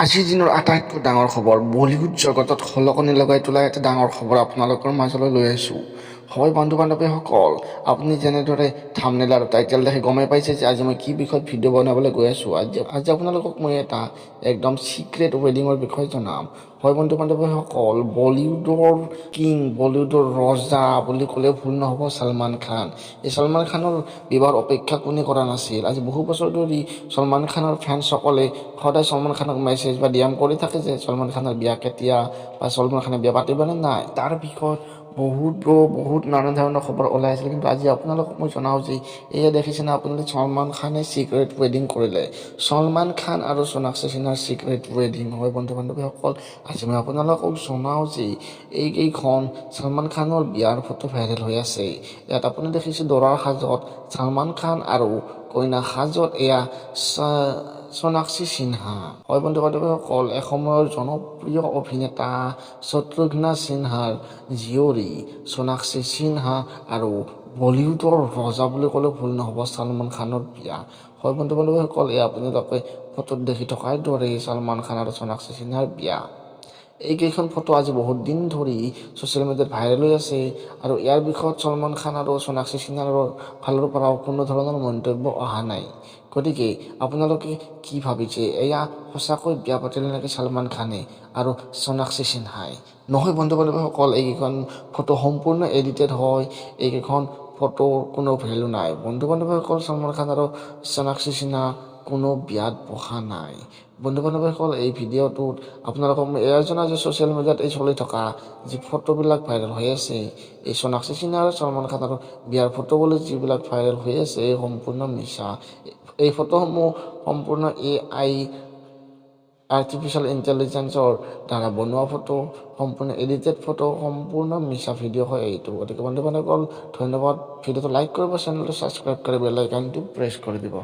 আজিৰ দিনৰ আটাইতকৈ ডাঙৰ খবৰ বলিউড জগতত খলকনি লগাই তোলা এটা ডাঙৰ খবৰ আপোনালোকৰ মাজলৈ লৈ আহিছোঁ। হয় বন্ধু বান্ধৱীসকল, আপুনি যেনেদৰে থাম্বনেইল আৰু টাইটেল দেখি গমেই পাইছে যে আজি মই কি বিষয়ত ভিডিঅ' বনাবলৈ গৈ আছোঁ। আজি আপোনালোকক মই এটা একদম চিক্ৰেট ৱেডিঙৰ বিষয়ে জনাম। হয় বন্ধু বান্ধৱীসকল, বলিউডৰ কিং, বলিউডৰ ৰজা বুলি ক'লেও ভুল নহ'ব ছলমান খান। এই ছলমান খানৰ বিবাহৰ অপেক্ষা কোনে কৰা নাছিল। আজি বহু বছৰ ধৰি ছলমান খানৰ ফেন্সসকলে সদায় ছলমান খানক মেছেজ বা ডিএম কৰি থাকে যে ছলমান খানৰ বিয়া কেতিয়া বা ছলমান খানে বিয়া পাতিবনে নাই। তাৰ বিষয়ত বহুত নানা ধৰণৰ খবৰ ওলাই আছিল, কিন্তু আজি আপোনালোকক মই জনাওঁ যে এয়া দেখিছেনে আপোনালোকে, ছলমান খানে চিক্ৰেট ৱেডিং কৰিলে। ছলমান খান আৰু সোণাক্ষী সিনহাৰ চিক্ৰেট ৱেডিং। হয় বন্ধু বান্ধৱীসকল, আজি মই আপোনালোকক জনাওঁ যে এইকেইখন ছলমান খানৰ বিয়াৰ ফটো ভাইৰেল হৈ আছে। ইয়াত আপুনি দেখিছে দৰাৰ সাজত ছলমান খান আৰু কইনা সাজত এয়া সোণাক্ষী সিনহা। হয় বন্ধু বান্ধৱীসকল, এসময়ৰ জনপ্ৰিয় অভিনেতা শত্ৰুঘ্ন সিনহাৰ জীয়ৰী সোণাক্ষী সিনহা আৰু বলিউডৰ ৰজা বুলি ক'লেও ভুল নহ'ব ছলমান খানৰ বিয়া। হয় বন্ধু বান্ধৱীসকল, এয়া আপোনালোকে ফটোত দেখি থকাৰ দৰে ছলমান খান আৰু সোণাক্ষী সিনহাৰ বিয়া। এইকেইখন ফটো আজি বহুত দিন ধৰি ছ'চিয়েল মিডিয়াত ভাইৰেল হৈ আছে আৰু ইয়াৰ বিষয়ত ছলমান খান আৰু সোণাক্ষী সিনহাৰৰ ফালৰ পৰাও কোনো ধৰণৰ মন্তব্য অহা নাই। গতিকে আপোনালোকে কি ভাবিছে, এয়া সঁচাকৈ বিয়া পাতিলে নেকি ছলমান খানে আৰু সোণাক্ষী সিনহাই? নহয় বন্ধু বান্ধৱীসকল, এইকেইখন ফটো সম্পূৰ্ণ এডিটেড হয়। এইকেইখন ফটোৰ কোনো ভেলু নাই। বন্ধু বান্ধৱীসকল, ছলমান খান আৰু সোণাক্ষী সিনহা কোনো বিয়াত বহা নাই। বন্ধু বান্ধৱীসকল, এই ভিডিঅ'টোত আপোনালোকক মই এয়া জনাওঁ যে ছ'চিয়েল মিডিয়াত এই চলি থকা যি ফটোবিলাক ভাইৰেল হৈ আছে, এই সোণাক্ষী সিনহা আৰু ছলমান খানৰ বিয়াৰ ফটো বুলি যিবিলাক ভাইৰেল হৈ আছে, এই সম্পূৰ্ণ মিছা। এই ফটোসমূহ সম্পূৰ্ণ AI আৰ্টিফিচিয়েল ইণ্টেলিজেঞ্চৰ দ্বাৰা বনোৱা ফটো, সম্পূৰ্ণ এডিটেড ফটো, সম্পূৰ্ণ মিছা ভিডিঅ' হয় এইটো। গতিকে বন্ধু বান্ধৱীসকল, ধন্যবাদ। ভিডিঅ'টো লাইক কৰিব, চেনেলটো ছাবস্ক্ৰাইব কৰি বেল আইকনটো প্ৰেছ কৰি দিব।